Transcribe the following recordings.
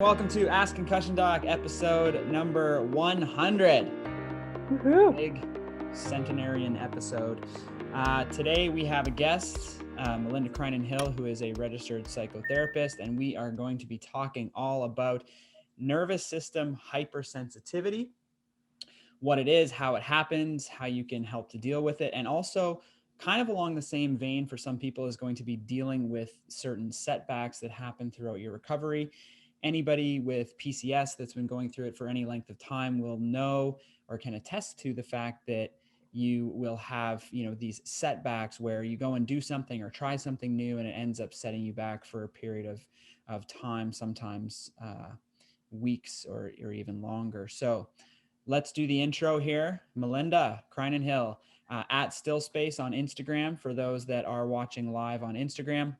Welcome to Ask Concussion Doc, episode number 100. Woohoo. Big centenarian episode. Today we have a guest, Melinda Crinan-Hill, who is a registered psychotherapist, and we are going to be talking all about nervous system hypersensitivity, what it is, how it happens, how you can help to deal with it, and also kind of along the same vein for some people is going to be dealing with certain setbacks that happen throughout your recovery. Anybody with PCS that's been going through it for any length of time will know or can attest to the fact that you will have, these setbacks where you go and do something or try something new and it ends up setting you back for a period of time, sometimes weeks or even longer. So let's do the intro here. Melinda Crinan-Hill at Stillspace on Instagram for those that are watching live on Instagram.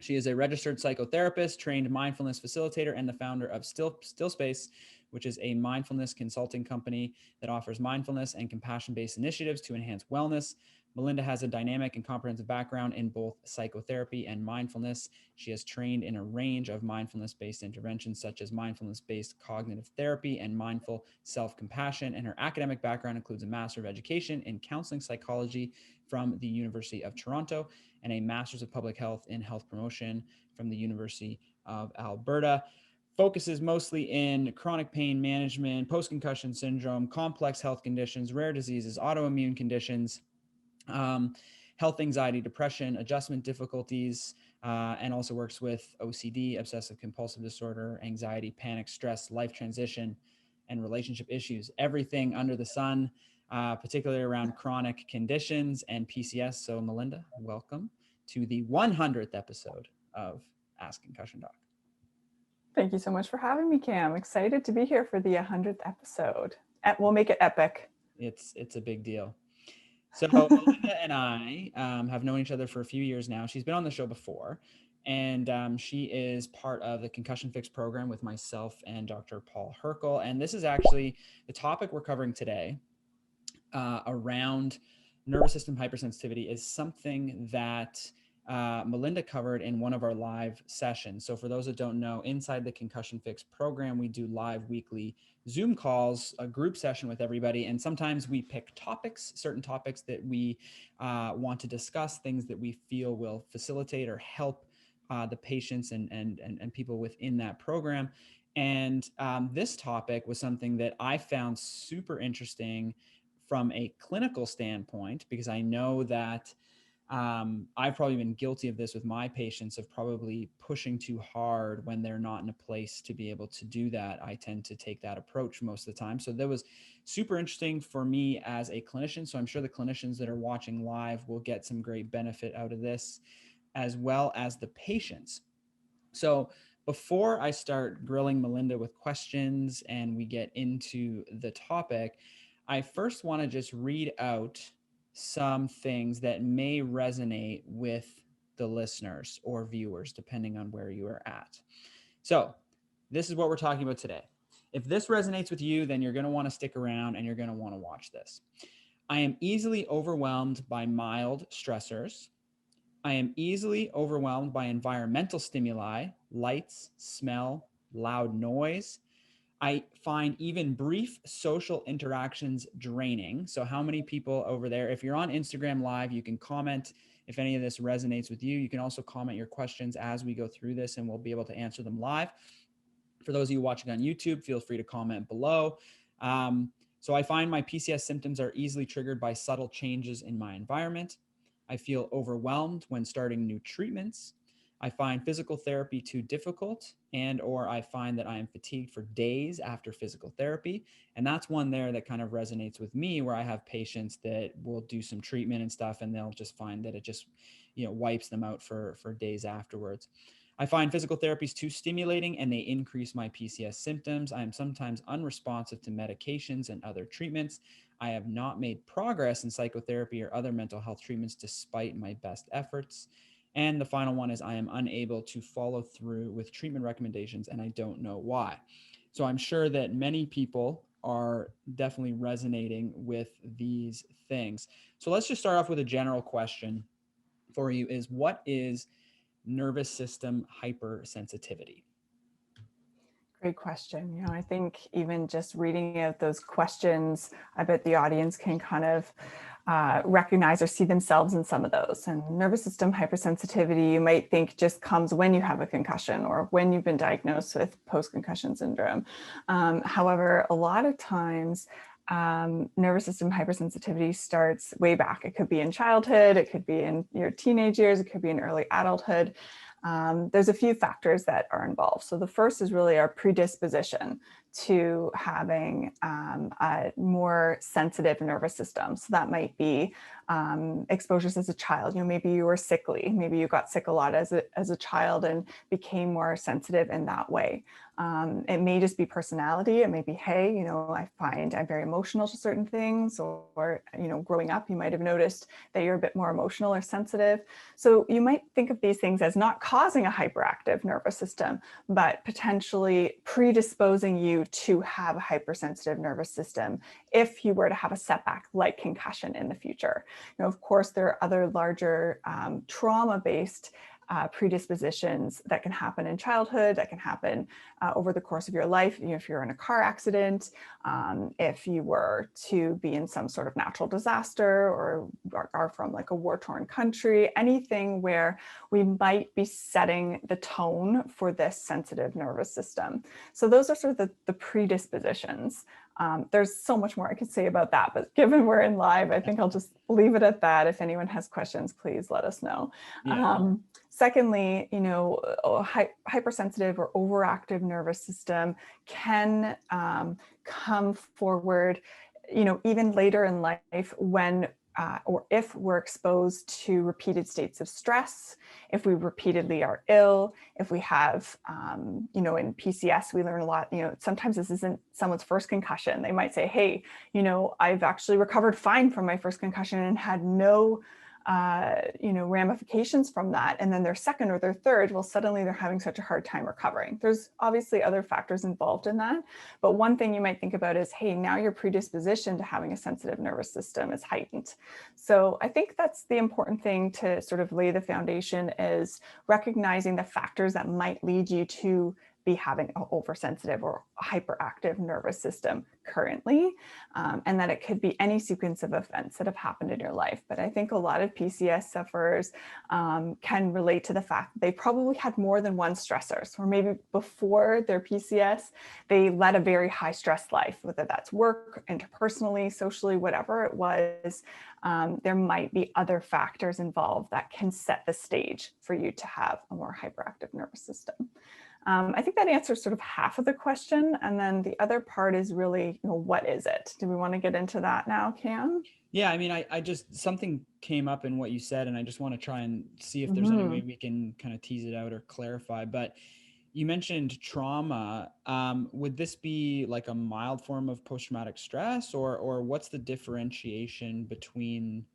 She is a registered psychotherapist, trained mindfulness facilitator, and the founder of Stillspace, which is a mindfulness consulting company that offers mindfulness and compassion-based initiatives to enhance wellness. Melinda has a dynamic and comprehensive background in both psychotherapy and mindfulness. She has trained in a range of mindfulness-based interventions, such as mindfulness-based cognitive therapy and mindful self-compassion, and her academic background includes a Master of Education in Counseling Psychology from the University of Toronto and a Master's of Public Health in Health Promotion from the University of Alberta. Focuses mostly in chronic pain management, post-concussion syndrome, complex health conditions, rare diseases, autoimmune conditions, health anxiety, depression, adjustment difficulties, and also works with OCD, obsessive compulsive disorder, anxiety, panic, stress, life transition, and relationship issues. Everything under the sun, particularly around chronic conditions and PCS. So Melinda, welcome to the 100th episode of Ask Concussion Doc. Thank you so much for having me, Cam. Excited to be here for the 100th episode. We'll make it epic. It's a big deal. So Melinda and I have known each other for a few years now. She's been on the show before, and she is part of the Concussion Fix program with myself and Dr. Paul Herkel. And this is actually the topic we're covering today around nervous system hypersensitivity is something that Melinda covered in one of our live sessions. So for those that don't know, inside the Concussion Fix program, we do live weekly Zoom calls, a group session with everybody. And sometimes we pick topics, certain topics that we want to discuss, things that we feel will facilitate or help the patients and people within that program. And this topic was something that I found super interesting from a clinical standpoint, because I know that I've probably been guilty of this with my patients, of probably pushing too hard when they're not in a place to be able to do that. I tend to take that approach most of the time. So that was super interesting for me as a clinician. So I'm sure the clinicians that are watching live will get some great benefit out of this, as well as the patients. So before I start grilling Melinda with questions and we get into the topic, I first want to just read out some things that may resonate with the listeners or viewers, depending on where you are at. So this is what we're talking about today. If this resonates with you, then you're going to want to stick around and you're going to want to watch this. I am easily overwhelmed by mild stressors. I am easily overwhelmed by environmental stimuli, lights, smell, loud noise. I find even brief social interactions draining. So how many people over there, if you're on Instagram Live, you can comment if any of this resonates with you. You can also comment your questions as we go through this and we'll be able to answer them live. For those of you watching on YouTube, feel free to comment below. So I find my PCS symptoms are easily triggered by subtle changes in my environment. I feel overwhelmed when starting new treatments. I find physical therapy too difficult, or I find that I am fatigued for days after physical therapy. And that's one there that kind of resonates with me, where I have patients that will do some treatment and stuff, and they'll just find that it just, wipes them out for days afterwards. I find physical therapies too stimulating and they increase my PCS symptoms. I am sometimes unresponsive to medications and other treatments. I have not made progress in psychotherapy or other mental health treatments despite my best efforts. And the final one is I am unable to follow through with treatment recommendations and I don't know why. So I'm sure that many people are definitely resonating with these things. So let's just start off with a general question for you is, what is nervous system hypersensitivity? Great question. I think even just reading out those questions, I bet the audience can kind of recognize or see themselves in some of those. And nervous system hypersensitivity, you might think just comes when you have a concussion or when you've been diagnosed with post-concussion syndrome. However, a lot of times, nervous system hypersensitivity starts way back. It could be in childhood, it could be in your teenage years, it could be in early adulthood. There's a few factors that are involved. So the first is really our predisposition to having a more sensitive nervous system. So that might be exposures as a child. Maybe you were sickly, maybe you got sick a lot as a child and became more sensitive in that way. It may just be personality. It may be, hey, I find I'm very emotional to certain things, or growing up, you might have noticed that you're a bit more emotional or sensitive. So you might think of these things as not causing a hyperactive nervous system, but potentially predisposing you to have a hypersensitive nervous system if you were to have a setback like concussion in the future. Of course, there are other larger trauma-based predispositions that can happen in childhood, that can happen over the course of your life. If you're in a car accident, if you were to be in some sort of natural disaster or are from like a war-torn country, anything where we might be setting the tone for this sensitive nervous system. So those are sort of the predispositions. There's so much more I could say about that, but given we're in live, I think I'll just leave it at that. If anyone has questions, please let us know. Yeah. Secondly, hypersensitive or overactive nervous system can come forward, even later in life when or if we're exposed to repeated states of stress, if we repeatedly are ill, if we have, in PCS, we learn a lot, sometimes this isn't someone's first concussion. They might say, hey, I've actually recovered fine from my first concussion and had no ramifications from that. And then their second or their third, well, suddenly they're having such a hard time recovering. There's obviously other factors involved in that. But one thing you might think about is, hey, now your predisposition to having a sensitive nervous system is heightened. So I think that's the important thing to sort of lay the foundation, is recognizing the factors that might lead you to be having an oversensitive or hyperactive nervous system currently, and that it could be any sequence of events that have happened in your life. But I think a lot of PCS sufferers can relate to the fact that they probably had more than one stressors, or maybe before their PCS, they led a very high stress life, whether that's work, interpersonally, socially, whatever it was. There might be other factors involved that can set the stage for you to have a more hyperactive nervous system. I think that answers sort of half of the question. And then the other part is really, what is it? Do we want to get into that now, Cam? Yeah, I mean, I just, something came up in what you said, and I just want to try and see if there's any way we can kind of tease it out or clarify. But you mentioned trauma. Would this be like a mild form of post-traumatic stress, or what's the differentiation between,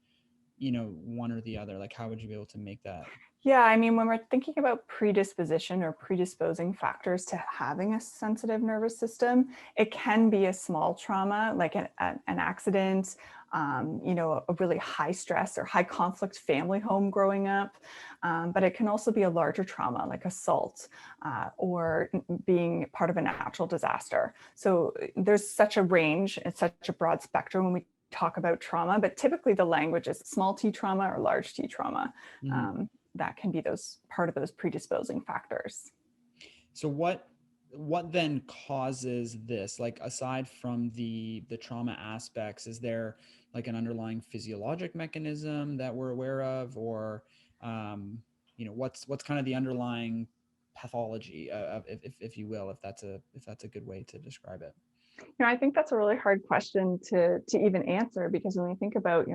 one or the other? Like, how would you be able to make that? Yeah, I mean, when we're thinking about predisposition or predisposing factors to having a sensitive nervous system, it can be a small trauma, like an accident, a really high stress or high conflict family home growing up. But it can also be a larger trauma, like assault or being part of a natural disaster. So there's such a range, it's such a broad spectrum when we talk about trauma, but typically the language is small t trauma or large t trauma. Mm-hmm. That can be part of those predisposing factors. So what then causes this? Like, aside from the trauma aspects, is there like an underlying physiologic mechanism that we're aware of, or what's kind of the underlying pathology of, if you will, if that's a good way to describe it? I think that's a really hard question to even answer, because when we think about,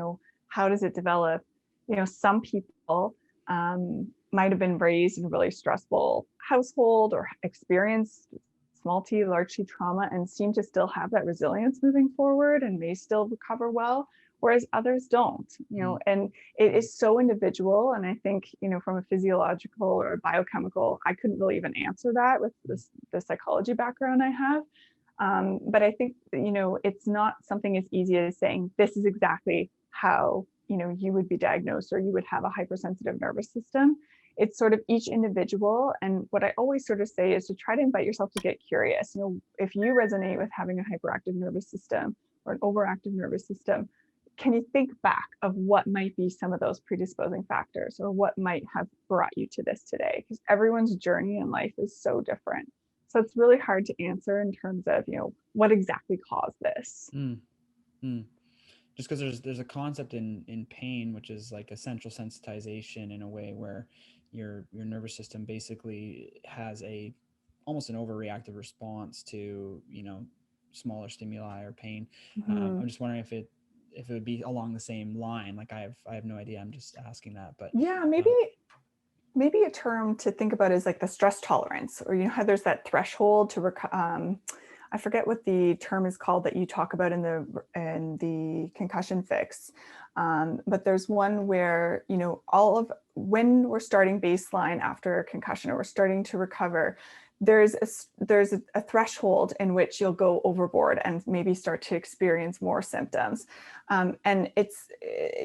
how does it develop, some people might have been raised in a really stressful household or experienced small t, large t trauma and seem to still have that resilience moving forward and may still recover well, whereas others don't, and it is so individual. And I think, from a physiological or biochemical, I couldn't really even answer that with the psychology background I have. But I think, it's not something as easy as saying, this is exactly how, you would be diagnosed or you would have a hypersensitive nervous system. it's sort of each individual. And what I always sort of say is to try to invite yourself to get curious. You know, if you resonate with having a hyperactive nervous system or an overactive nervous system, can you think back of what might be some of those predisposing factors, or what might have brought you to this today? Because everyone's journey in life is so different. So it's really hard to answer in terms of, you know, what exactly caused this. Just because there's a concept in pain, which is like a central sensitization, in a way where your nervous system basically has a almost an overreactive response to, you know, smaller stimuli or pain. I'm just wondering if it would be along the same line. Like I have no idea. I'm just asking that. But yeah, maybe a term to think about is like the stress tolerance, or, you know, how there's that threshold to I forget what the term is called that you talk about in the concussion fix. But there's one where, you know, when we're starting baseline after a concussion, or we're starting to recover, there's a threshold in which you'll go overboard and maybe start to experience more symptoms. And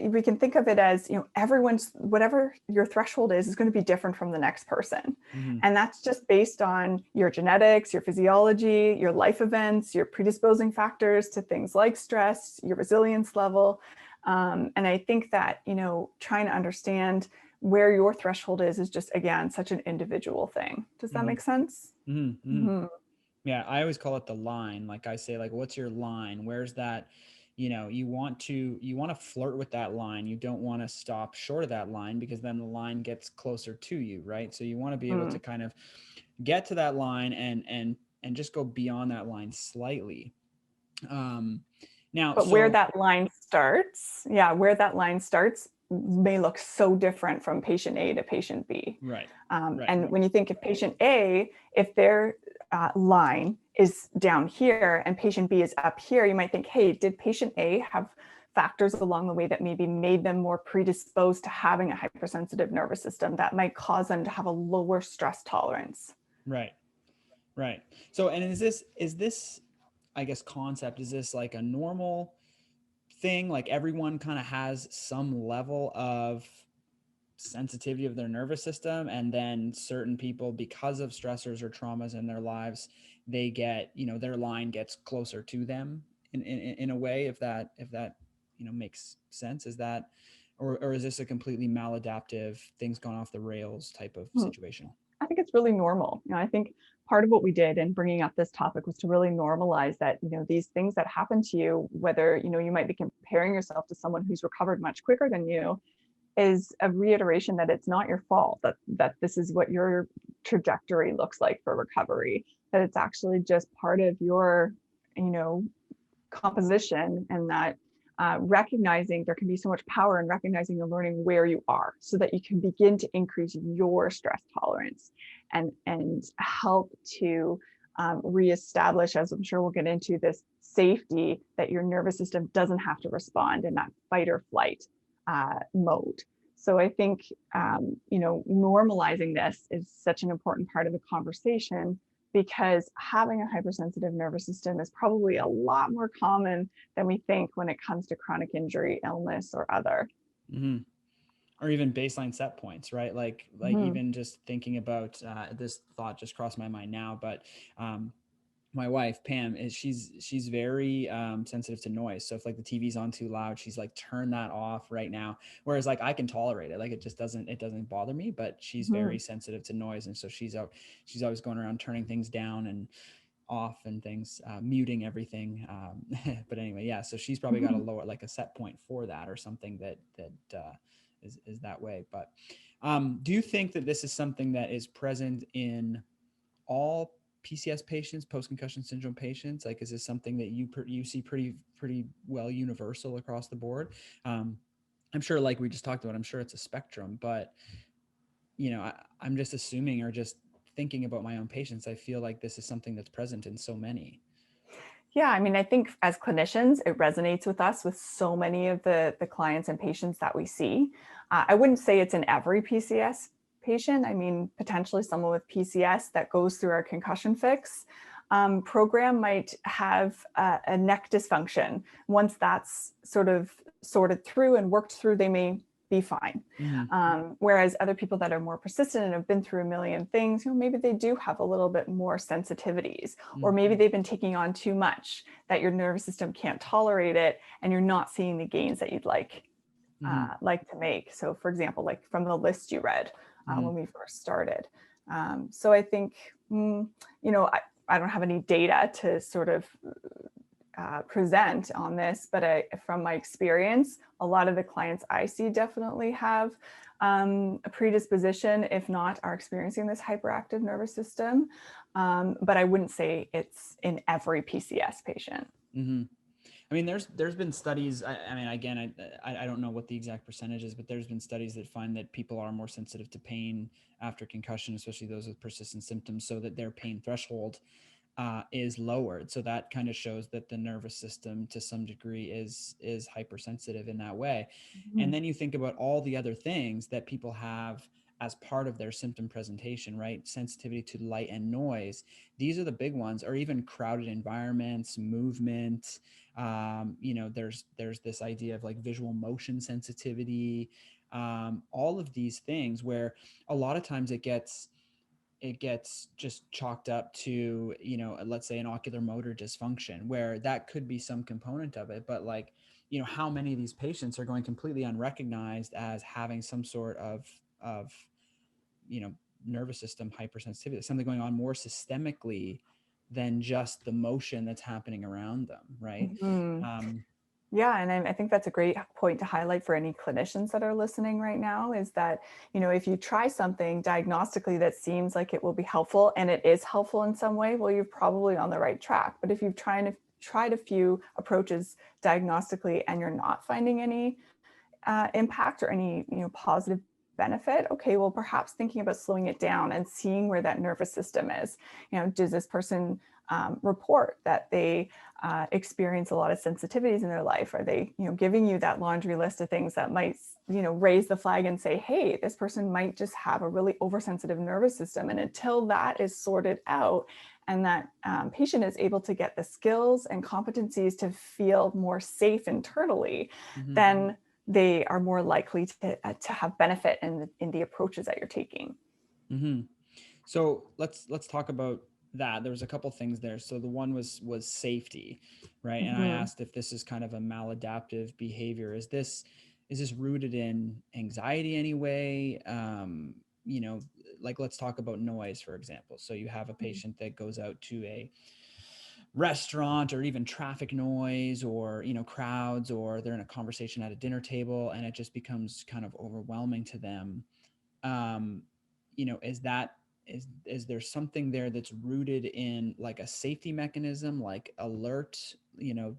we can think of it as, you know, everyone's, whatever your threshold is going to be different from the next person. And that's just based on your genetics, your physiology, your life events, your predisposing factors to things like stress, your resilience level. And I think that, you know, trying to understand where your threshold is just, again, such an individual thing. Does that make sense? Yeah, I always call it the line. Like I say, like, what's your line? Where's that? You know, you want to flirt with that line. You don't want to stop short of that line, because then the line gets closer to you, right? So you want to be able to kind of get to that line and just go beyond that line slightly. Now, but where that line starts, may look so different from patient A to patient B. Right. And when you think of patient A, if their line is down here and patient B is up here, you might think, hey, did patient A have factors along the way that maybe made them more predisposed to having a hypersensitive nervous system that might cause them to have a lower stress tolerance? Right. So, and is this, I guess, concept, is this like a normal thing? Like everyone kind of has some level of sensitivity of their nervous system, and then certain people, because of stressors or traumas in their lives, they get, you know, their line gets closer to them in a way, if that, you know, makes sense. Is that, or is this a completely maladaptive, things gone off the rails type of situation? I think it's really normal. You know, I think part of what we did in bringing up this topic was to really normalize that, you know, these things that happen to you, whether, you know, you might be comparing yourself to someone who's recovered much quicker than you, is a reiteration that it's not your fault, that this is what your trajectory looks like for recovery, that it's actually just part of your, you know, composition, and that recognizing there can be so much power in recognizing and learning where you are, so that you can begin to increase your stress tolerance and help to reestablish, as I'm sure we'll get into, this safety that your nervous system doesn't have to respond in that fight or flight mode. So I think, you know, normalizing this is such an important part of the conversation, because having a hypersensitive nervous system is probably a lot more common than we think when it comes to chronic injury, illness, or other. Or even baseline set points, right? Like even just thinking about this thought just crossed my mind now, but my wife Pam she's very sensitive to noise. So if like the TV's on too loud, she's like, turn that off right now. Whereas like I can tolerate it, like it doesn't bother me, but she's very sensitive to noise, and so she's always going around turning things down and off and things, muting everything. But anyway, yeah. So she's probably got a lower, like a set point for that, or something that is that way. But do you think that this is something that is present in all PCS patients, post-concussion syndrome patients? Like, is this something that you see pretty well universal across the board? I'm sure, like we just talked about, I'm sure it's a spectrum, but you know, I'm just assuming, or just thinking about my own patients, I feel like this is something that's present in so many. Yeah, I mean, I think as clinicians, it resonates with us with so many of the clients and patients that we see. I wouldn't say it's in every PCS patient. I mean, potentially someone with PCS that goes through our concussion fix program might have a neck dysfunction. Once that's sort of sorted through and worked through, they may be fine. Mm-hmm. Whereas other people that are more persistent and have been through a million things, maybe they do have a little bit more sensitivities, or maybe they've been taking on too much that your nervous system can't tolerate it, and you're not seeing the gains that you'd like to make. So for example, like from the list you read when we first started. So I think, I don't have any data to sort of present on this, but from my experience, a lot of the clients I see definitely have a predisposition, if not are experiencing this hyperactive nervous system. But I wouldn't say it's in every PCS patient. Mm-hmm. I mean, there's been studies. I mean, again, I don't know what the exact percentage is, but there's been studies that find that people are more sensitive to pain after concussion, especially those with persistent symptoms, so that their pain threshold is lowered. So that kind of shows that the nervous system to some degree is hypersensitive in that way. And then you think about all the other things that people have as part of their symptom presentation, right? Sensitivity to light and noise. These are the big ones, or even crowded environments, movement. There's this idea of like visual motion sensitivity, all of these things where a lot of times it gets just chalked up to, let's say an ocular motor dysfunction, where that could be some component of it. But like, how many of these patients are going completely unrecognized as having some sort of nervous system hypersensitivity, something going on more systemically than just the motion that's happening around them, right? Yeah, and I think that's a great point to highlight for any clinicians that are listening right now, is that, if you try something diagnostically that seems like it will be helpful, and it is helpful in some way, well, you're probably on the right track. But if you've tried a few approaches diagnostically and you're not finding any impact or any positive benefit, okay, well, perhaps thinking about slowing it down and seeing where that nervous system is. Does this person report that they experience a lot of sensitivities in their life? Are they, giving you that laundry list of things that might, raise the flag and say, hey, this person might just have a really oversensitive nervous system. And until that is sorted out and that patient is able to get the skills and competencies to feel more safe internally, then they are more likely to have benefit in the approaches that you're taking. So let's talk about that. There was a couple things there. So the one was safety, right? And I asked if this is kind of a maladaptive behavior. Is this rooted in anxiety anyway? Like let's talk about noise, for example. So you have a patient that goes out to a restaurant, or even traffic noise, or crowds, or they're in a conversation at a dinner table and it just becomes kind of overwhelming to them. Is there something there that's rooted in like a safety mechanism, like alert,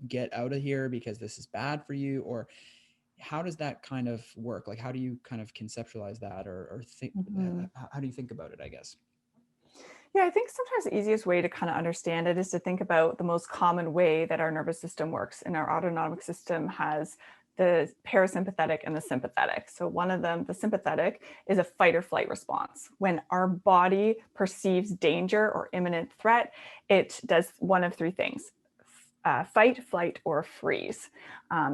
get out of here because this is bad for you? Or how does that kind of work? Like, how do you kind of conceptualize that, or think, how do you think about it, I guess? Yeah, I think sometimes the easiest way to kind of understand it is to think about the most common way that our nervous system works. And our autonomic system has the parasympathetic and the sympathetic. So one of them, the sympathetic, is a fight or flight response. When our body perceives danger or imminent threat, it does one of three things: fight, flight, or freeze.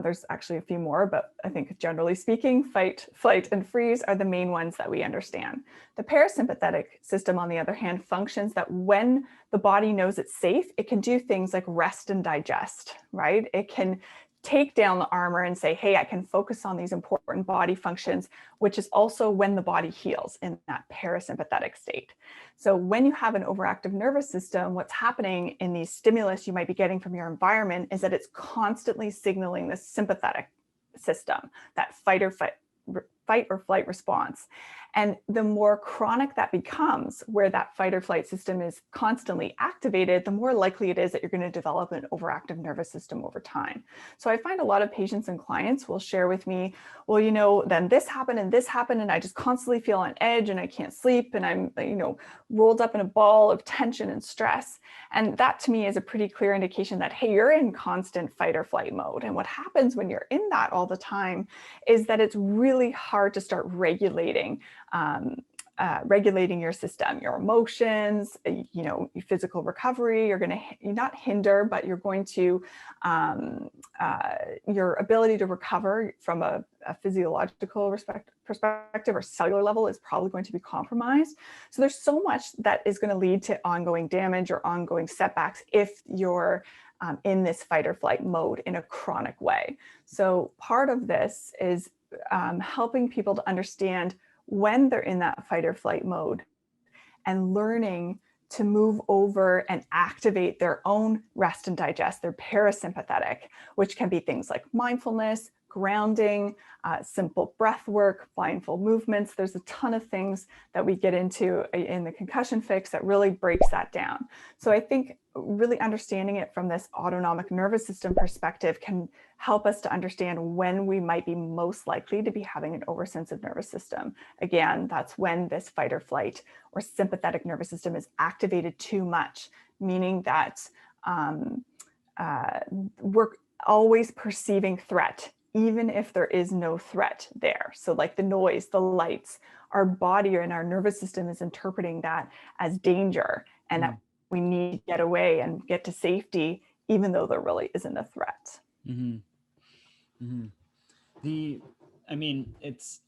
There's actually a few more, but I think generally speaking, fight, flight, and freeze are the main ones that we understand. The parasympathetic system, on the other hand, functions that when the body knows it's safe, it can do things like rest and digest, right? It can take down the armor and say, hey, I can focus on these important body functions, which is also when the body heals in that parasympathetic state. So when you have an overactive nervous system, what's happening in these stimulus you might be getting from your environment is that it's constantly signaling the sympathetic system, that fight or flight response. And the more chronic that becomes, where that fight or flight system is constantly activated, the more likely it is that you're going to develop an overactive nervous system over time. So I find a lot of patients and clients will share with me, well, then this happened, and I just constantly feel on edge and I can't sleep, and I'm, rolled up in a ball of tension and stress. And that to me is a pretty clear indication that, hey, you're in constant fight or flight mode. And what happens when you're in that all the time is that it's really hard to start regulating regulating your system, your emotions, your physical recovery. You're going to not hinder, but you're going to, your ability to recover from a physiological perspective or cellular level is probably going to be compromised. So there's so much that is going to lead to ongoing damage or ongoing setbacks if you're in this fight or flight mode in a chronic way. So part of this is helping people to understand when they're in that fight or flight mode and learning to move over and activate their own rest and digest, their parasympathetic, which can be things like mindfulness, grounding, simple breath work, mindful movements. There's a ton of things that we get into in the concussion fix that really breaks that down. So I think really understanding it from this autonomic nervous system perspective can help us to understand when we might be most likely to be having an oversensitive nervous system. Again, that's when this fight or flight or sympathetic nervous system is activated too much, meaning that we're always perceiving threat, even if there is no threat there. So like the noise, the lights, our body and our nervous system is interpreting that as danger and that we need to get away and get to safety, even though there really isn't a threat. Mm-hmm. Mm-hmm. It's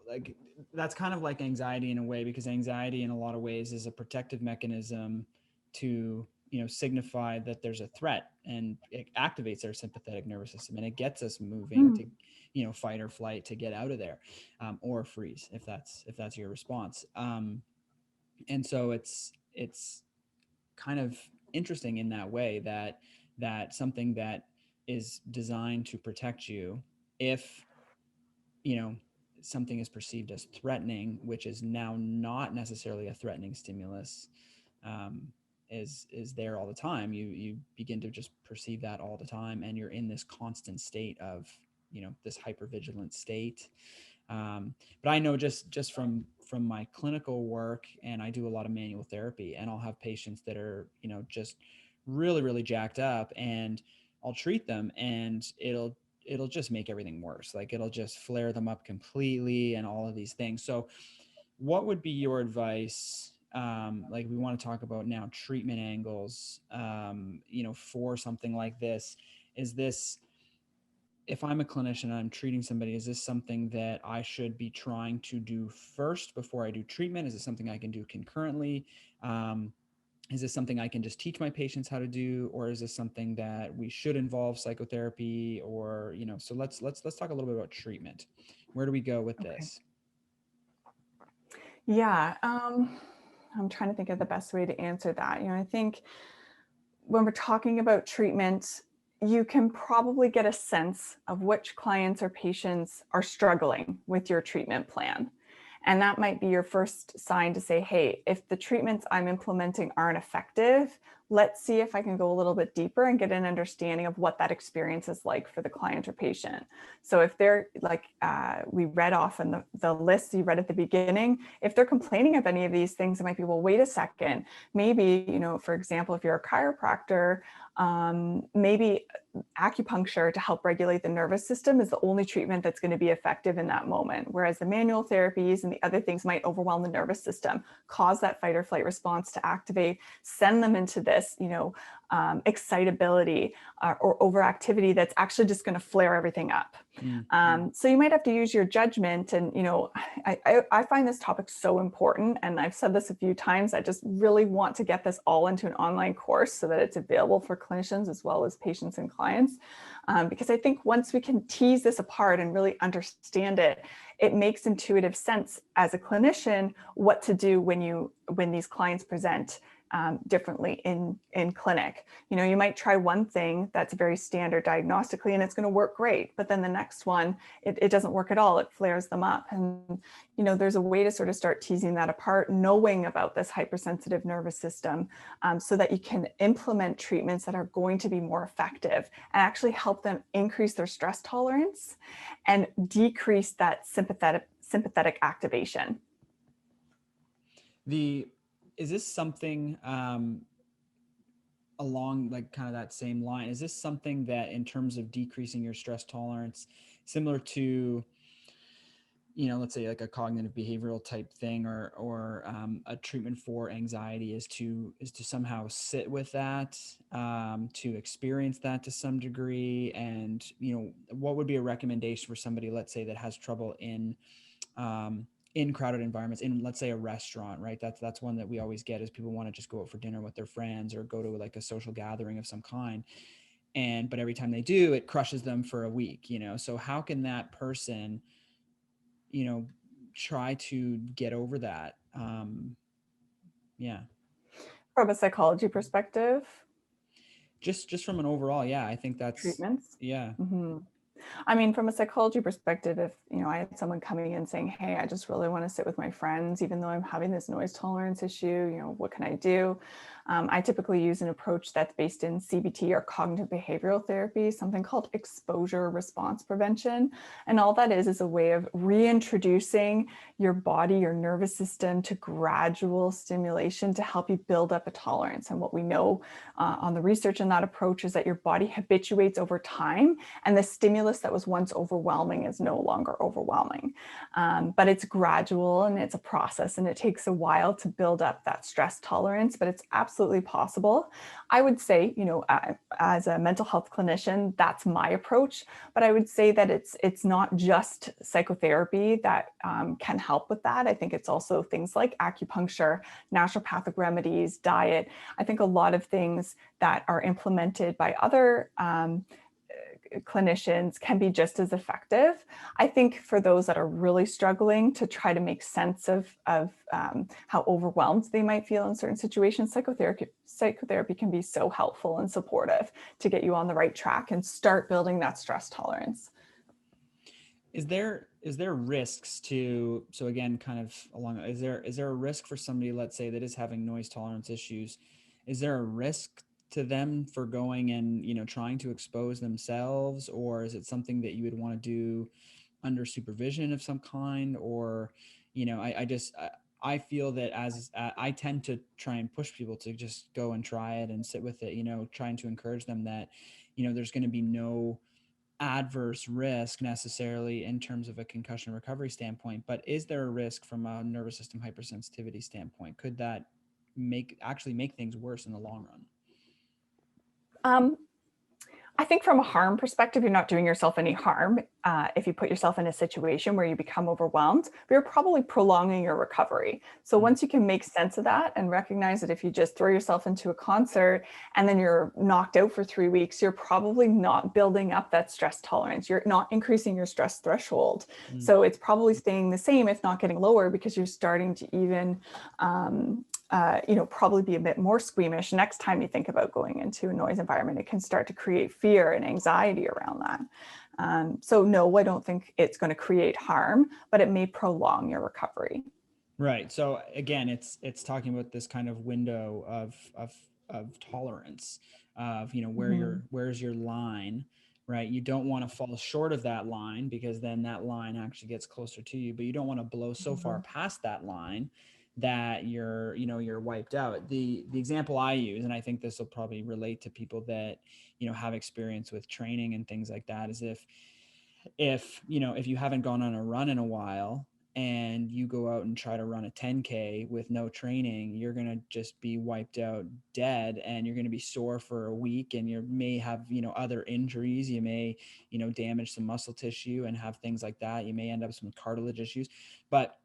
like, that's kind of like anxiety in a way, because anxiety in a lot of ways is a protective mechanism to, signify that there's a threat, and it activates our sympathetic nervous system and it gets us moving to, fight or flight, to get out of there, or freeze, if that's your response. And so it's kind of interesting in that way that something that is designed to protect you, if something is perceived as threatening, which is now not necessarily a threatening stimulus, is there all the time. You begin to just perceive that all the time, and you're in this constant state of this hypervigilant state. But I know just from my clinical work, and I do a lot of manual therapy, and I'll have patients that are just really, really jacked up, and I'll treat them, and it'll just make everything worse. Like, it'll just flare them up completely and all of these things. So what would be your advice? Like, we want to talk about now treatment angles, for something like this. Is this, if I'm a clinician and I'm treating somebody, is this something that I should be trying to do first before I do treatment? Is it something I can do concurrently? Is this something I can just teach my patients how to do, or is this something that we should involve psychotherapy? Or so let's talk a little bit about treatment. Where do we go with this? Yeah, I'm trying to think of the best way to answer that. I think when we're talking about treatment, you can probably get a sense of which clients or patients are struggling with your treatment plan. And that might be your first sign to say, hey, if the treatments I'm implementing aren't effective, let's see if I can go a little bit deeper and get an understanding of what that experience is like for the client or patient. So if they're like, we read off in the list you read at the beginning, if they're complaining of any of these things, it might be, well, wait a second, maybe, for example, if you're a chiropractor, maybe acupuncture to help regulate the nervous system is the only treatment that's going to be effective in that moment. Whereas the manual therapies and the other things might overwhelm the nervous system, cause that fight or flight response to activate, send them into this, excitability or overactivity that's actually just going to flare everything up. So you might have to use your judgment. And, I find this topic so important. And I've said this a few times. I just really want to get this all into an online course so that it's available for clinicians as well as patients and clients. Because I think once we can tease this apart and really understand it, it makes intuitive sense as a clinician what to do when these clients present differently in clinic. You might try one thing that's very standard diagnostically and it's going to work great, but then the next one, it doesn't work at all. It flares them up. And, there's a way to sort of start teasing that apart, knowing about this hypersensitive nervous system, so that you can implement treatments that are going to be more effective and actually help them increase their stress tolerance and decrease that sympathetic activation. Is this something along like kind of that same line? Is this something that, in terms of decreasing your stress tolerance, similar to let's say like a cognitive behavioral type thing, or a treatment for anxiety, is to somehow sit with that, to experience that to some degree. And what would be a recommendation for somebody, let's say, that has trouble in crowded environments, in, let's say, a restaurant, right? That's one that we always get, is people want to just go out for dinner with their friends or go to like a social gathering of some kind. But every time they do, it crushes them for a week. So how can that person, you know, try to get over that? Yeah. From a psychology perspective, Just from an overall, yeah, I think that's, treatments. yeah. Mhm. I mean, from a psychology perspective, if I had someone coming in saying, "Hey, I just really want to sit with my friends, even though I'm having this noise tolerance issue, what can I do?" I typically use an approach that's based in CBT, or cognitive behavioral therapy, something called exposure response prevention. And all that is a way of reintroducing your body, your nervous system, to gradual stimulation to help you build up a tolerance. And what we know on the research in that approach is that your body habituates over time, and the stimulus that was once overwhelming is no longer overwhelming. But it's gradual and it's a process, and it takes a while to build up that stress tolerance, but it's absolutely possible. I would say, as a mental health clinician, that's my approach. But I would say that it's not just psychotherapy that can help with that. I think it's also things like acupuncture, naturopathic remedies, diet. I think a lot of things that are implemented by other clinicians can be just as effective. I think for those that are really struggling to try to make sense of how overwhelmed they might feel in certain situations, psychotherapy can be so helpful and supportive to get you on the right track and start building that stress tolerance. Is there risks to, so again, kind of along, is there a risk for somebody, let's say, that is having noise tolerance issues? Is there a risk to them for going and trying to expose themselves, or is it something that you would want to do under supervision of some kind? Or I feel that, as I tend to try and push people to just go and try it and sit with it, trying to encourage them that there's going to be no adverse risk necessarily in terms of a concussion recovery standpoint. But is there a risk from a nervous system hypersensitivity standpoint? Could that actually make things worse in the long run? Um, I think from a harm perspective, you're not doing yourself any harm if you put yourself in a situation where you become overwhelmed, but you're probably prolonging your recovery. So once you can make sense of that and recognize that if you just throw yourself into a concert and then you're knocked out for 3 weeks, you're probably not building up that stress tolerance. You're not increasing your stress threshold. So it's probably staying the same, if not getting lower, because you're starting to even probably be a bit more squeamish next time you think about going into a noise environment. It can start to create fear and anxiety around that. So no, I don't think it's going to create harm, but it may prolong your recovery. Right. So again, it's talking about this kind of window of tolerance, of where's your line, right? You don't want to fall short of that line, because then that line actually gets closer to you, but you don't want to blow so far past that line that you're wiped out. The example I use, and I think this will probably relate to people that have experience with training and things like that, is if you haven't gone on a run in a while and you go out and try to run a 10K with no training, you're going to just be wiped out dead, and you're going to be sore for a week, and you may have other injuries. You may damage some muscle tissue and have things like that. You may end up with some cartilage issues. But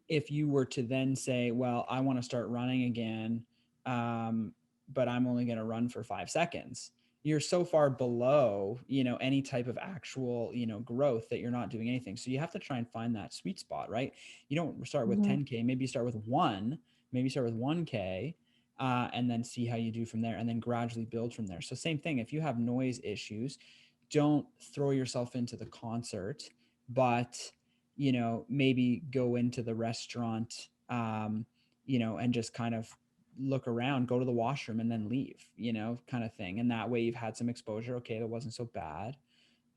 if you were to then say, well, I want to start running again, but I'm only going to run for 5 seconds, you're so far below, any type of actual, growth, that you're not doing anything. So you have to try and find that sweet spot, right? You don't start with 10K, maybe you start with maybe start with 1K, and then see how you do from there, and then gradually build from there. So same thing, if you have noise issues, don't throw yourself into the concert, but maybe go into the restaurant, and just kind of look around, go to the washroom, and then leave, kind of thing. And that way you've had some exposure. Okay, that wasn't so bad.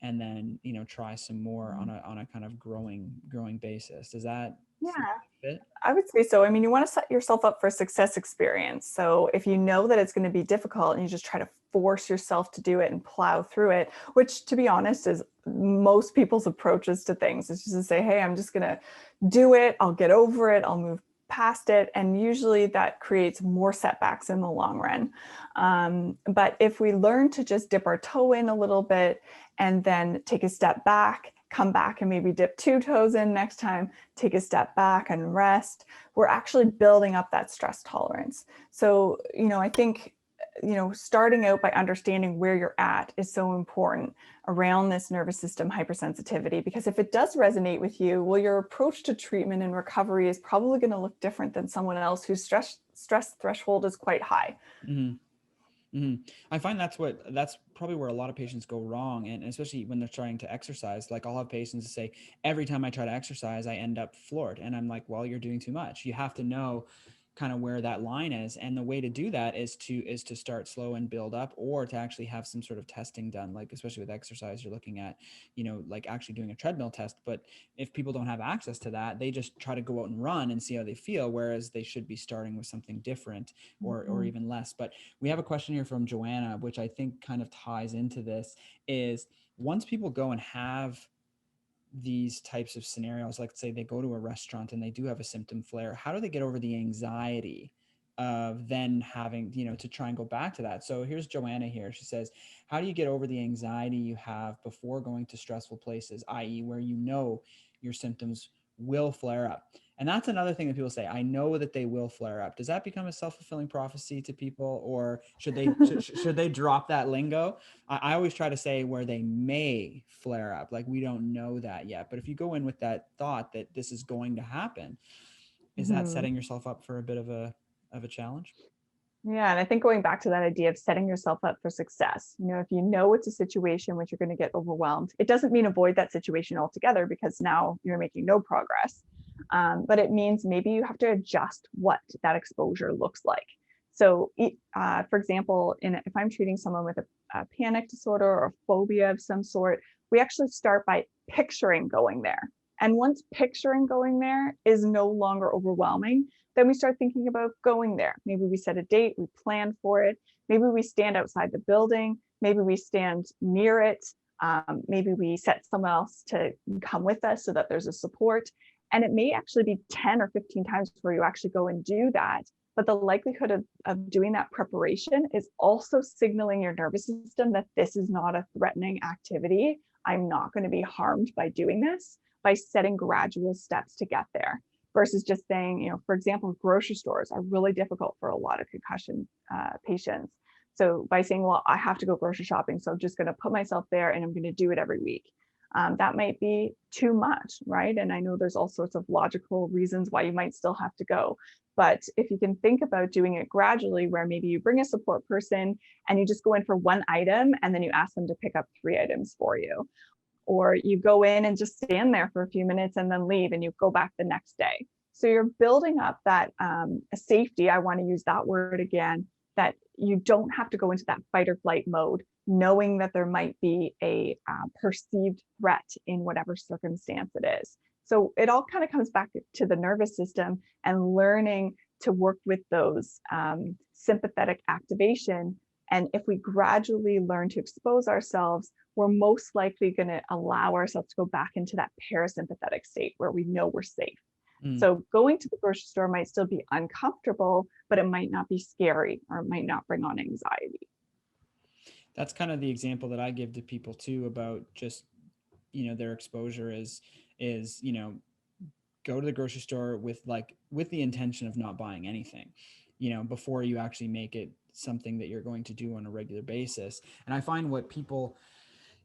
And then, try some more on a kind of growing basis. Does that Yeah. seem? Fit? I would say so. I mean, you want to set yourself up for success experience. So if you know that it's going to be difficult and you just try to force yourself to do it and plow through it, which to be honest is most people's approaches to things, is just to say, hey, I'm just going to do it. I'll get over it. I'll move past it. And usually that creates more setbacks in the long run. But if we learn to just dip our toe in a little bit and then take a step back, come back and maybe dip 2 toes in next time, take a step back and rest, we're actually building up that stress tolerance. So, I think, starting out by understanding where you're at is so important around this nervous system hypersensitivity, because if it does resonate with you, well, your approach to treatment and recovery is probably going to look different than someone else whose stress threshold is quite high. Mm-hmm. Mm-hmm. I find that's probably where a lot of patients go wrong. And especially when they're trying to exercise, like I'll have patients say, every time I try to exercise, I end up floored. And I'm like, well, you're doing too much. You have to know kind of where that line is. And the way to do that is to start slow and build up, or to actually have some sort of testing done. Like, especially with exercise, you're looking at, like actually doing a treadmill test. But if people don't have access to that, they just try to go out and run and see how they feel. Whereas they should be starting with something different, or even less. But we have a question here from Joanna, which I think kind of ties into this, is once people go and have these types of scenarios, like say they go to a restaurant and they do have a symptom flare, how do they get over the anxiety of then having, to try and go back to that? So here's Joanna here. She says, how do you get over the anxiety you have before going to stressful places, i.e. where your symptoms will flare up? And that's another thing that people say, I know that they will flare up. Does that become a self-fulfilling prophecy to people, or should they should they drop that lingo? I always try to say where they may flare up, like we don't know that yet. But if you go in with that thought that this is going to happen, is that setting yourself up for a bit of a challenge? Yeah, and I think going back to that idea of setting yourself up for success, if you know it's a situation which you're going to get overwhelmed, it doesn't mean avoid that situation altogether, because now you're making no progress. But it means maybe you have to adjust what that exposure looks like. So, for example, if I'm treating someone with a panic disorder or a phobia of some sort, we actually start by picturing going there. And once picturing going there is no longer overwhelming, then we start thinking about going there. Maybe we set a date, we plan for it. Maybe we stand outside the building. Maybe we stand near it. Maybe we set someone else to come with us so that there's a support. And it may actually be 10 or 15 times where you actually go and do that. But the likelihood of doing that preparation is also signaling your nervous system that this is not a threatening activity. I'm not going to be harmed by doing this, by setting gradual steps to get there. Versus just saying, for example, grocery stores are really difficult for a lot of concussion patients. So by saying, well, I have to go grocery shopping, so I'm just going to put myself there and I'm going to do it every week. That might be too much, right? And I know there's all sorts of logical reasons why you might still have to go. But if you can think about doing it gradually, where maybe you bring a support person and you just go in for one item and then you ask them to pick up 3 items for you. Or you go in and just stand there for a few minutes and then leave and you go back the next day. So you're building up that safety, I want to use that word again, that you don't have to go into that fight or flight mode, knowing that there might be a perceived threat in whatever circumstance it is. So it all kind of comes back to the nervous system and learning to work with those sympathetic activation. And if we gradually learn to expose ourselves, we're most likely going to allow ourselves to go back into that parasympathetic state where we know we're safe. So going to the grocery store might still be uncomfortable, but it might not be scary, or it might not bring on anxiety. That's kind of the example that I give to people too, about just, their exposure is, go to the grocery store with the intention of not buying anything, before you actually make it something that you're going to do on a regular basis. And I find what people,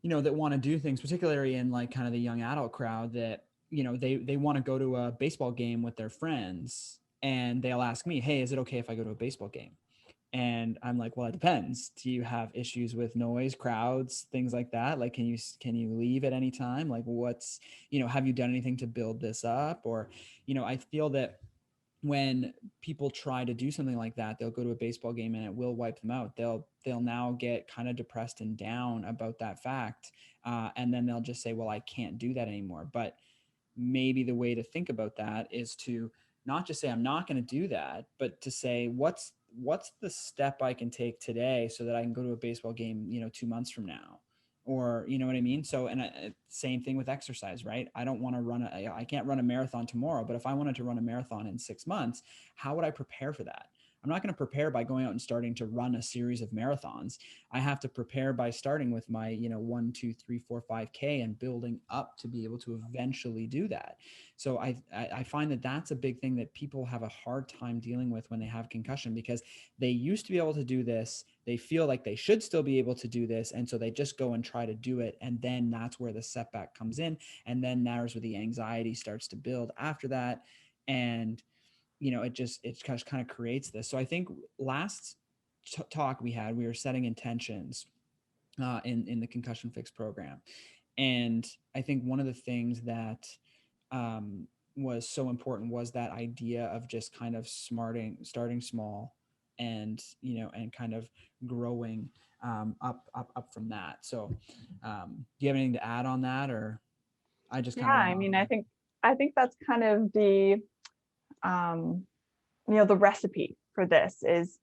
that want to do things, particularly in like kind of the young adult crowd, that, they want to go to a baseball game with their friends, and they'll ask me, hey, is it okay if I go to a baseball game? And I'm like, well, it depends. Do you have issues with noise, crowds, things like that? Like, can you leave at any time? Like, what's, have you done anything to build this up? Or, I feel that when people try to do something like that, they'll go to a baseball game and it will wipe them out. They'll now get kind of depressed and down about that fact. And then they'll just say, well, I can't do that anymore. But maybe the way to think about that is to not just say I'm not going to do that, but to say what's the step I can take today so that I can go to a baseball game, 2 months from now, or you know what I mean. So, and same thing with exercise, right? I don't want to I can't run a marathon tomorrow, but if I wanted to run a marathon in 6 months, how would I prepare for that? I'm not going to prepare by going out and starting to run a series of marathons. I have to prepare by starting with my, 1, 2, 3, 4, 5K and building up to be able to eventually do that. So I find that that's a big thing that people have a hard time dealing with when they have concussion, because they used to be able to do this. They feel like they should still be able to do this. And so they just go and try to do it. And then that's where the setback comes in. And then there's where the anxiety starts to build after that. And it just kind of creates this. So I think last talk we had, we were setting intentions in the Concussion Fix program. And I think one of the things that was so important was that idea of just kind of starting small, and and kind of growing up from that. So do you have anything to add on that, or I just Yeah, kind of went I off mean, there? I think that's kind of the um, the recipe for this is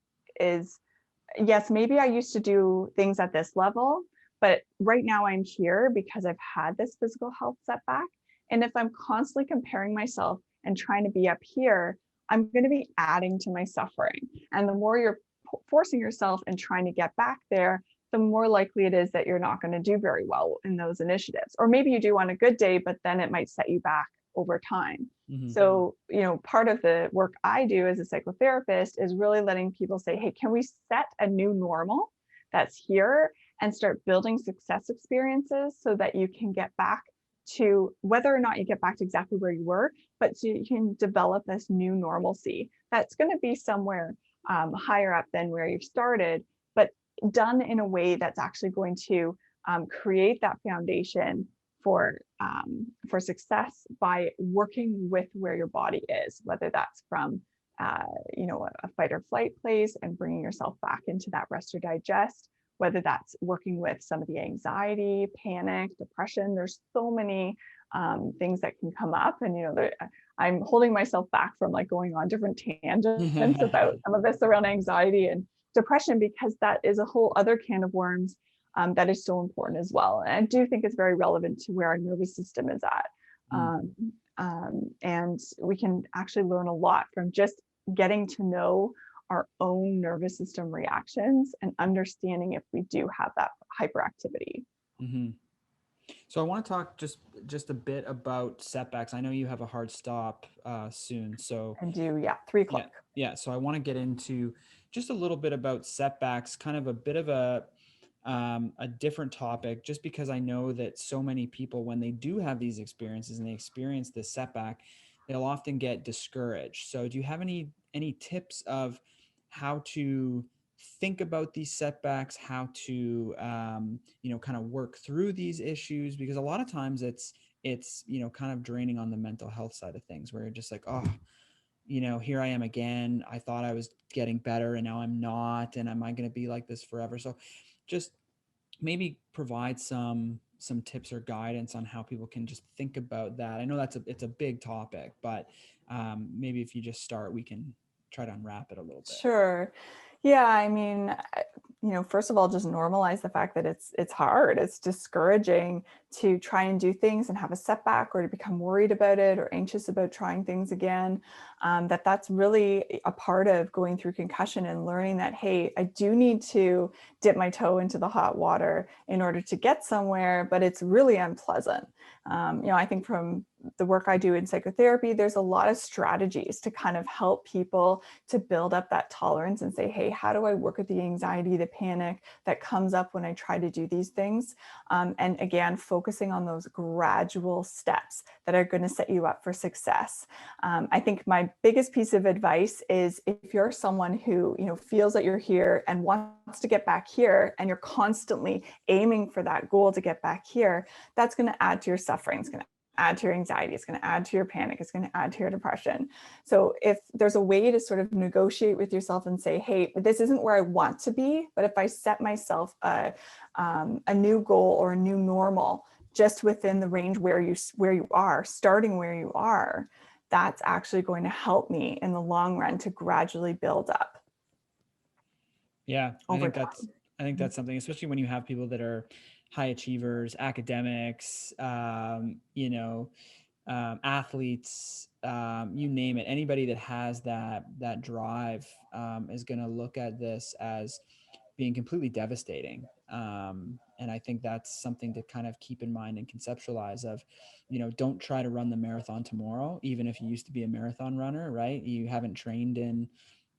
yes, maybe I used to do things at this level, but right now I'm here because I've had this physical health setback. And if I'm constantly comparing myself and trying to be up here, I'm going to be adding to my suffering. And the more you're forcing yourself and trying to get back there, the more likely it is that you're not going to do very well in those initiatives. Or maybe you do on a good day, but then it might set you back over time. Mm-hmm. So, part of the work I do as a psychotherapist is really letting people say, hey, can we set a new normal that's here and start building success experiences so that you can get back to, whether or not you get back to exactly where you were, but so you can develop this new normalcy that's going to be somewhere higher up than where you started, but done in a way that's actually going to create that foundation for success by working with where your body is, whether that's from a fight or flight place and bringing yourself back into that rest or digest, whether that's working with some of the anxiety, panic, depression. There's so many things that can come up, and I'm holding myself back from like going on different tangents about some of this around anxiety and depression, because that is a whole other can of worms that is so important as well. And I do think it's very relevant to where our nervous system is at. And we can actually learn a lot from just getting to know our own nervous system reactions and understanding if we do have that hyperactivity. Mm-hmm. So I want to talk just a bit about setbacks. I know you have a hard stop soon, so And do, 3 o'clock. yeah. So I want to get into just a little bit about setbacks, kind of a bit of a different topic, just because I know that so many people, when they do have these experiences and they experience this setback, they'll often get discouraged. So do you have any tips of how to think about these setbacks, how to kind of work through these issues? Because a lot of times it's kind of draining on the mental health side of things, where you're just like, oh, here I am again. I thought I was getting better and now I'm not. And am I going to be like this forever? So just maybe provide some tips or guidance on how people can just think about that. I know it's a big topic, but maybe if you just start, we can try to unwrap it a little bit. Sure. Yeah, I mean, first of all, just normalize the fact that it's hard. It's discouraging to try and do things and have a setback, or to become worried about it or anxious about trying things again. That's really a part of going through concussion and learning that, hey, I do need to dip my toe into the hot water in order to get somewhere, but it's really unpleasant. I think from the work I do in psychotherapy, there's a lot of strategies to kind of help people to build up that tolerance and say, hey, how do I work with the anxiety, the panic that comes up when I try to do these things? And again, focusing on those gradual steps that are going to set you up for success. I think my biggest piece of advice is, if you're someone who feels that you're here and wants to get back here, and you're constantly aiming for that goal to get back here, that's going to add to your suffering. It's going to add to your anxiety. It's going to add to your panic. It's going to add to your depression. So if there's a way to sort of negotiate with yourself and say, hey, this isn't where I want to be, but if I set myself a new goal or a new normal just within the range where you are, starting where you are, that's actually going to help me in the long run to gradually build up Yeah, over time. I think that's something, especially when you have people that are high achievers, academics, athletes, you name it. Anybody that has that drive is going to look at this as being completely devastating. And I think that's something to kind of keep in mind and conceptualize of, don't try to run the marathon tomorrow, even if you used to be a marathon runner, right? You haven't trained in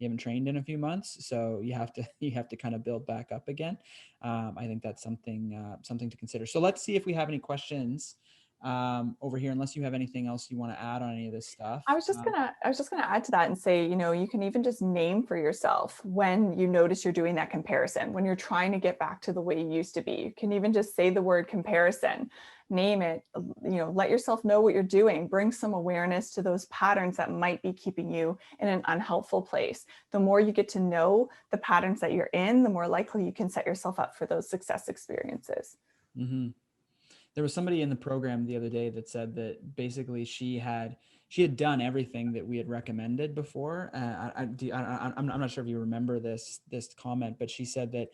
a few months, so you have to you have to kind of build back up again. I think that's something to consider. So let's see if we have any questions over here, unless you have anything else you want to add on any of this stuff. I was just gonna add to that and say, you can even just name for yourself when you notice you're doing that comparison, when you're trying to get back to the way you used to be. You can even just say the word comparison, name it, let yourself know what you're doing, bring some awareness to those patterns that might be keeping you in an unhelpful place. The more you get to know the patterns that you're in, the more likely you can set yourself up for those success experiences. Mm-hmm. There was somebody in the program the other day that said that basically she had done everything that we had recommended before. I'm not sure if you remember this comment, but she said that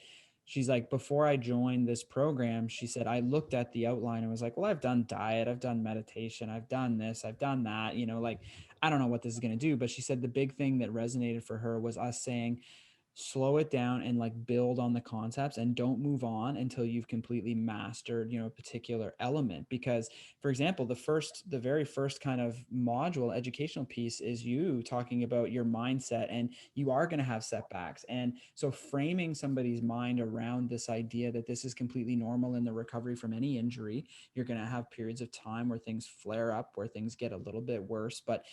she's like, before I joined this program, she said, I looked at the outline and was like, well, I've done diet, I've done meditation, I've done this, I've done that, like, I don't know what this is going to do. But she said the big thing that resonated for her was us saying, slow it down and like build on the concepts and don't move on until you've completely mastered a particular element. Because, for example, the very first kind of module educational piece is you talking about your mindset, and you are going to have setbacks. And so framing somebody's mind around this idea that this is completely normal in the recovery from any injury. You're going to have periods of time where things flare up, where things get a little bit worse, but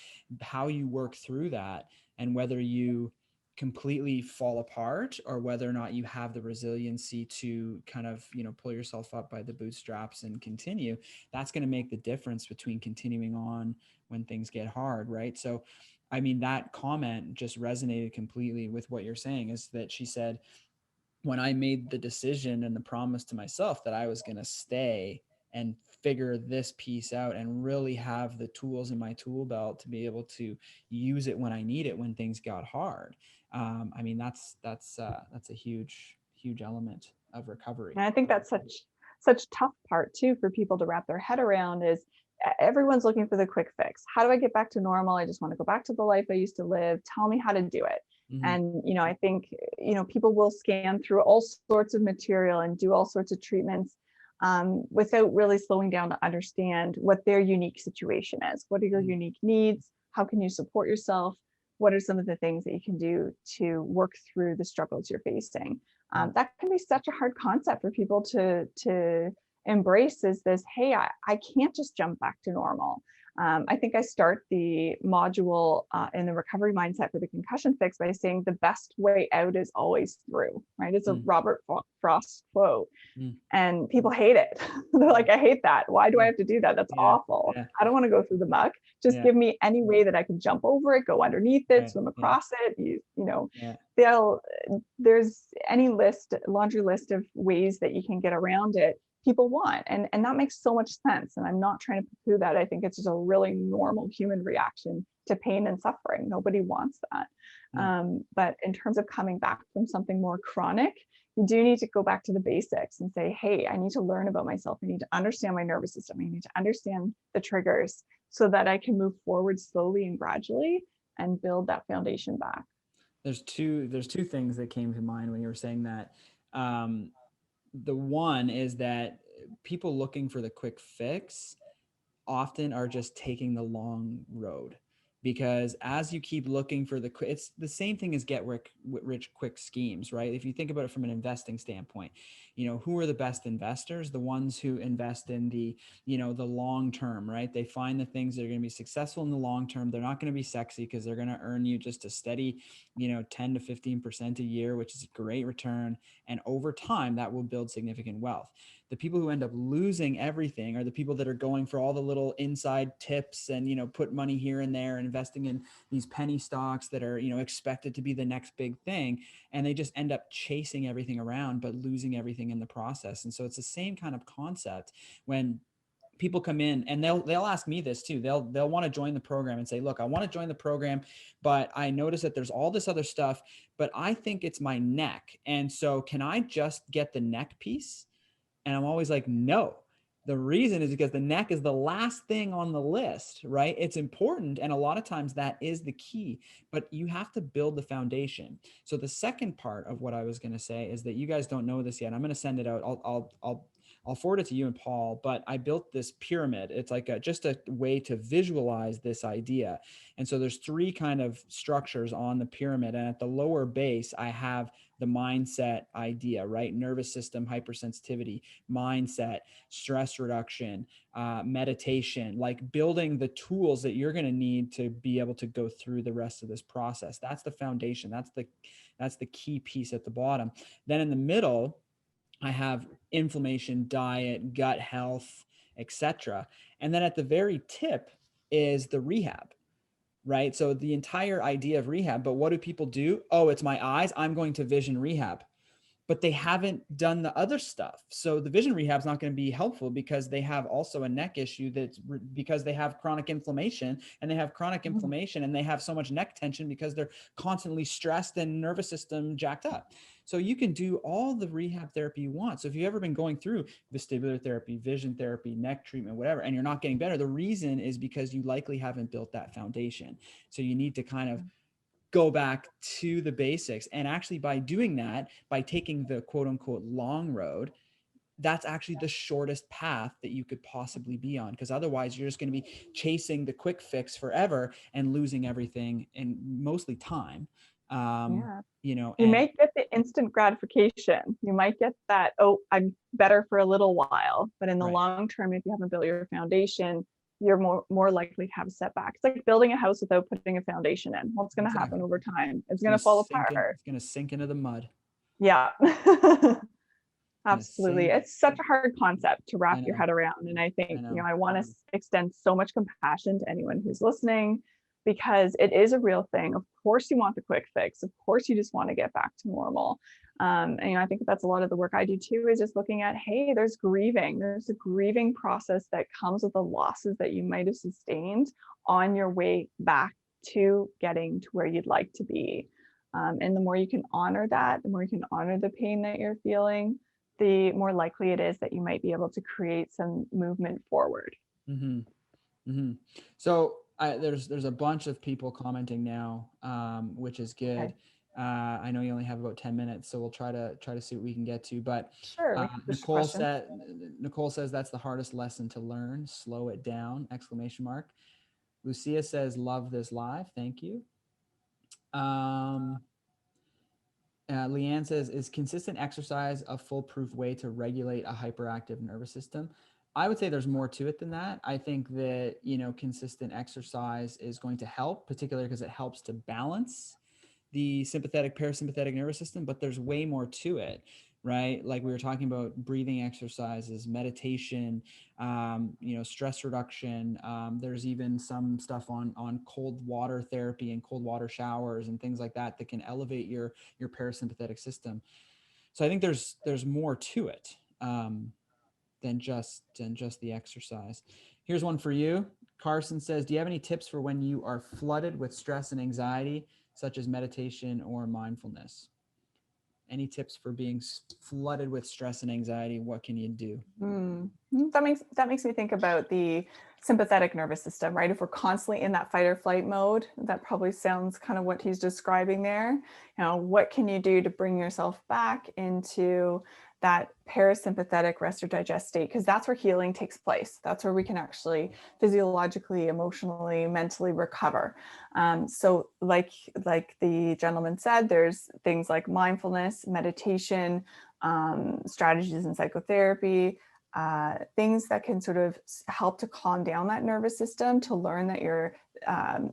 how you work through that, and whether you completely fall apart or whether or not you have the resiliency to kind of pull yourself up by the bootstraps and continue, that's going to make the difference between continuing on when things get hard, right? So I mean, that comment just resonated completely with what you're saying, is that she said, when I made the decision and the promise to myself that I was going to stay and figure this piece out and really have the tools in my tool belt to be able to use it when I need it, when things got hard. I mean, that's a huge element of recovery. And I think that's such tough part too for people to wrap their head around is everyone's looking for the quick fix. How do I get back to normal? I just want to go back to the life I used to live. Tell me how to do it. Mm-hmm. And I think people will scan through all sorts of material and do all sorts of treatments without really slowing down to understand what their unique situation is. What are your unique needs? How can you support yourself? What are some of the things that you can do to work through the struggles you're facing? That can be such a hard concept for people to embrace, is this, hey, I can't just jump back to normal. I think I start the module in the recovery mindset for the concussion fix by saying the best way out is always through, right? It's a Robert Frost quote. And people hate it. They're like, I hate that. Why do I have to do that? That's awful. I don't want to go through the muck. Just give me any way that I can jump over it, go underneath it, swim across it. There's any laundry list of ways that you can get around it, people want. And that makes so much sense. And I'm not trying to poo-poo that. I think it's just a really normal human reaction to pain and suffering. Nobody wants that. But in terms of coming back from something more chronic, you do need to go back to the basics and say, hey, I need to learn about myself. I need to understand my nervous system. I need to understand the triggers so that I can move forward slowly and gradually and build that foundation back. There's two things that came to mind when you were saying that. The one is that people looking for the quick fix often are just taking the long road, because as you keep looking for it's the same thing as get rich quick schemes, right? If you think about it from an investing standpoint, who are the best investors? The ones who invest in the long term, right? They find the things that are going to be successful in the long term. They're not going to be sexy because they're going to earn you just a steady 10 to 15% a year, which is a great return, and over time that will build significant wealth. The people who end up losing everything are the people that are going for all the little inside tips and put money here and there and investing in these penny stocks that are expected to be the next big thing, and they just end up chasing everything around but losing everything in the process. And so it's the same kind of concept when people come in and they'll ask me this too. They'll want to join the program and say, look, I want to join the program, but I notice that there's all this other stuff, but I think it's my neck. And so can I just get the neck piece? And I'm always like, no. The reason is because the neck is the last thing on the list, right? It's important. And a lot of times that is the key, but you have to build the foundation. So the second part of what I was going to say is that you guys don't know this yet. I'm going to send it out. I'll forward it to you and Paul, but I built this pyramid. It's like just a way to visualize this idea. And so there's three kind of structures on the pyramid. And at the lower base, I have the mindset idea, right? Nervous system, hypersensitivity, mindset, stress reduction, meditation, like building the tools that you're going to need to be able to go through the rest of this process. That's the foundation. That's the key piece at the bottom. Then in the middle, I have inflammation, diet, gut health, etc. And then at the very tip is the rehab, right? So the entire idea of rehab, but what do people do? Oh, it's my eyes. I'm going to vision rehab. But they haven't done the other stuff. So the vision rehab is not going to be helpful because they have also a neck issue because they have chronic inflammation, and they have chronic inflammation and they have so much neck tension because they're constantly stressed and nervous system jacked up. So you can do all the rehab therapy you want. So if you've ever been going through vestibular therapy, vision therapy, neck treatment, whatever, and you're not getting better, the reason is because you likely haven't built that foundation. So you need to kind of go back to the basics. And actually by doing that, by taking the quote unquote long road, that's actually the shortest path that you could possibly be on. Because otherwise you're just going to be chasing the quick fix forever and losing everything, and mostly time. You might get the instant gratification. You might get that, oh, I'm better for a little while. But in the long term, if you haven't built your foundation, you're more likely to have setbacks. It's like building a house without putting a foundation in. What's going to happen over time? It's going to fall apart. It's going to sink into the mud. Yeah. Absolutely. It's such a hard concept to wrap your head around. And I think, I want to extend so much compassion to anyone who's listening, because it is a real thing. Of course you want the quick fix. Of course you just want to get back to normal. And I think that's a lot of the work I do too, is just looking at, hey, there's grieving. There's a grieving process that comes with the losses that you might have sustained on your way back to getting to where you'd like to be. And the more you can honor that, the more you can honor the pain that you're feeling, the more likely it is that you might be able to create some movement forward. So there's a bunch of people commenting now, which is good. Okay. I know you only have about 10 minutes, so we'll try to see what we can get to. But sure, Nicole says that's the hardest lesson to learn. Slow it down! ! Lucia says, love this live. Thank you. Leanne says, is consistent exercise a foolproof way to regulate a hyperactive nervous system? I would say there's more to it than that. I think that, consistent exercise is going to help, particularly because it helps to balance the sympathetic, parasympathetic nervous system, but there's way more to it, right? Like we were talking about breathing exercises, meditation, stress reduction. There's even some stuff on cold water therapy and cold water showers and things like that that can elevate your parasympathetic system. So I think there's more to it than just the exercise. Here's one for you. Carson says, do you have any tips for when you are flooded with stress and anxiety, such as meditation or mindfulness? Any tips for being flooded with stress and anxiety? What can you do? That makes me think about the sympathetic nervous system, right? If we're constantly in that fight or flight mode, that probably sounds kind of what he's describing there. What can you do to bring yourself back into that parasympathetic rest or digest state? Because that's where healing takes place. That's where we can actually physiologically, emotionally, mentally recover. So like the gentleman said, there's things like mindfulness, meditation, strategies in psychotherapy, things that can sort of help to calm down that nervous system, to learn that you're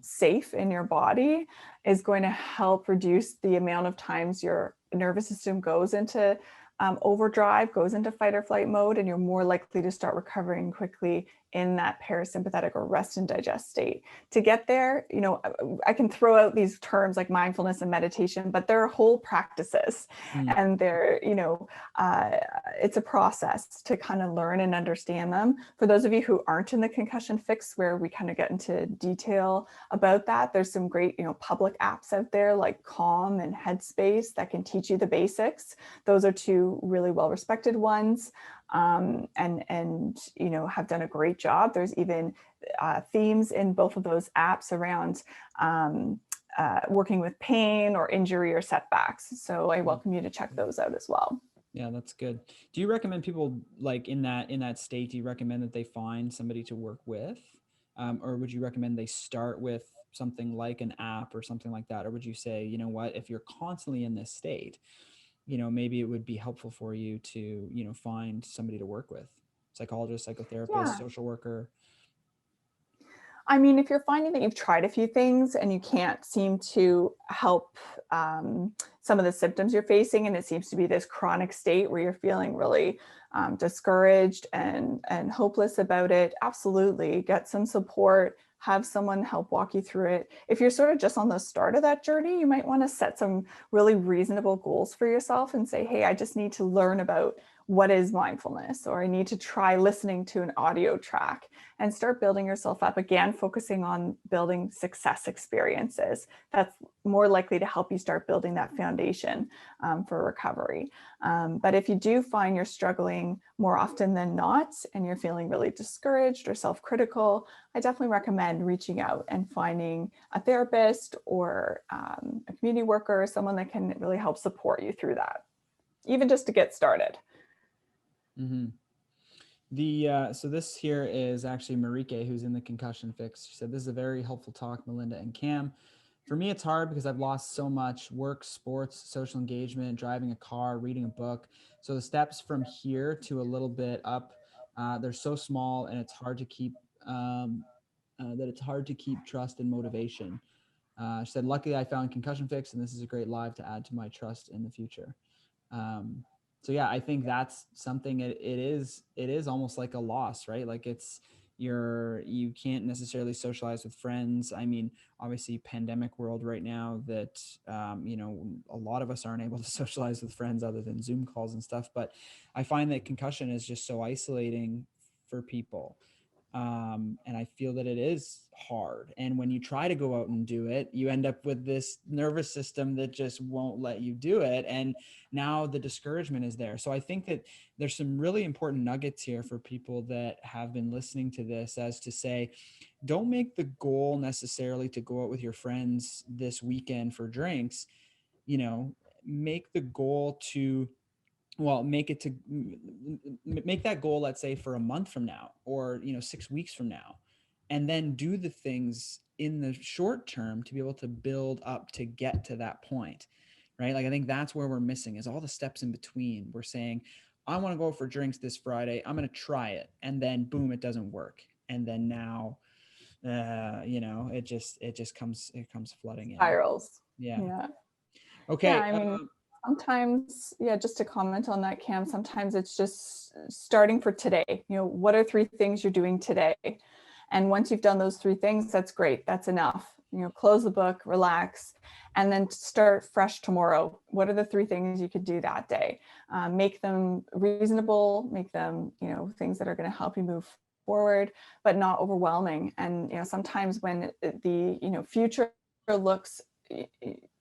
safe in your body, is going to help reduce the amount of times your nervous system goes into overdrive, goes into fight or flight mode, and you're more likely to start recovering quickly in that parasympathetic or rest and digest state. To get there, I can throw out these terms like mindfulness and meditation, but they're whole practices, and they're, it's a process to kind of learn and understand them. For those of you who aren't in the concussion fix, where we kind of get into detail about that, there's some great, public apps out there like Calm and Headspace that can teach you the basics. Those are two really well-respected ones. And have done a great job. There's even themes in both of those apps around working with pain or injury or setbacks. So I welcome you to check those out as well. Yeah, that's good. Do you recommend people, like in that state, do you recommend that they find somebody to work with? Or would you recommend they start with something like an app or something like that? Or would you say, you know what, if you're constantly in this state, maybe it would be helpful for you to, find somebody to work with, psychologist, psychotherapist, social worker? I mean, if you're finding that you've tried a few things and you can't seem to help some of the symptoms you're facing, and it seems to be this chronic state where you're feeling really discouraged and hopeless about it, absolutely get some support, have someone help walk you through it. If you're sort of just on the start of that journey, you might want to set some really reasonable goals for yourself and say, hey, I just need to learn about what is mindfulness, or I need to try listening to an audio track, and start building yourself up again, focusing on building success experiences. That's more likely to help you start building that foundation for recovery. But if you do find you're struggling more often than not, and you're feeling really discouraged or self-critical, I definitely recommend reaching out and finding a therapist or a community worker, someone that can really help support you through that, even just to get started. Mm-hmm. So this here is actually Marike, who's in the Concussion Fix. She said, this is a very helpful talk, Melinda and Cam. For me, it's hard because I've lost so much: work, sports, social engagement, driving a car, reading a book. So the steps from here to a little bit up, they're so small, and it's hard to keep trust and motivation. She said, luckily I found Concussion Fix, and this is a great live to add to my trust in the future. So yeah, I think that's something, it is almost like a loss, right? Like you can't necessarily socialize with friends. I mean, obviously pandemic world right now that, a lot of us aren't able to socialize with friends other than Zoom calls and stuff. But I find that concussion is just so isolating for people. And I feel that it is hard. And when you try to go out and do it, you end up with this nervous system that just won't let you do it. And now the discouragement is there. So I think that there's some really important nuggets here for people that have been listening to this, as to say, don't make the goal necessarily to go out with your friends this weekend for drinks. Make the goal to make that goal, let's say, for a month from now, or 6 weeks from now, and then do the things in the short term to be able to build up to get to that point, right? Like, I think that's where we're missing, is all the steps in between. We're saying, I want to go for drinks this Friday, I'm going to try it, and then boom, it doesn't work, and then now it comes flooding in. Spirals. Yeah. Okay. Yeah, I mean, sometimes, just to comment on that, Cam, sometimes it's just starting for today. What are 3 things you're doing today? And once you've done those 3 things, that's great. That's enough. Close the book, relax, and then start fresh tomorrow. What are the 3 things you could do that day? Make them reasonable, make them, things that are going to help you move forward, but not overwhelming. And, sometimes when the, future looks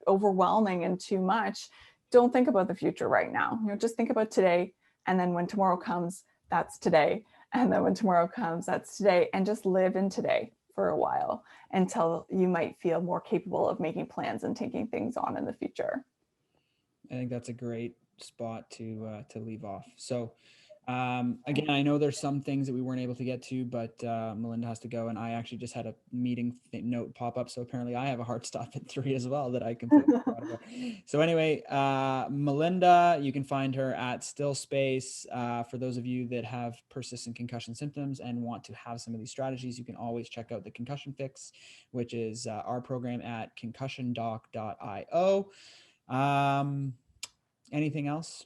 overwhelming and too much, don't think about the future right now. Just think about today. And then when tomorrow comes, that's today. And then when tomorrow comes, that's today. And just live in today for a while until you might feel more capable of making plans and taking things on in the future. I think that's a great spot to leave off. So again, I know there's some things that we weren't able to get to, but Melinda has to go, and I actually just had a meeting note pop up, so apparently I have a hard stop at 3 as well that I completely forgot about. So anyway, Melinda, you can find her at Still Space. For those of you that have persistent concussion symptoms and want to have some of these strategies, you can always check out the Concussion Fix, which is our program at concussiondoc.io. Anything else?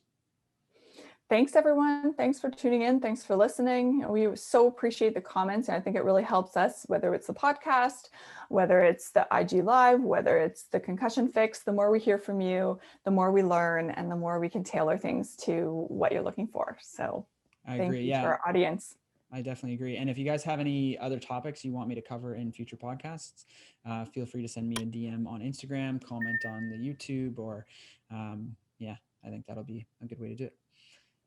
Thanks, everyone. Thanks for tuning in. Thanks for listening. We so appreciate the comments. And I think it really helps us, whether it's the podcast, whether it's the IG Live, whether it's the Concussion Fix. The more we hear from you, the more we learn, and the more we can tailor things to what you're looking for. So I thank agree. you to Yeah, our audience. I definitely agree. And if you guys have any other topics you want me to cover in future podcasts, feel free to send me a DM on Instagram, comment on the YouTube, or yeah, I think that'll be a good way to do it.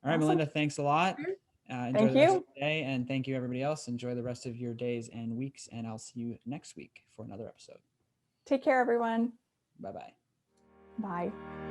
All right, Awesome. Melinda, thanks a lot. Enjoy Thank the rest you. of the day, and thank you everybody else. Enjoy the rest of your days and weeks, and I'll see you next week for another episode. Take care, everyone. Bye-bye. Bye.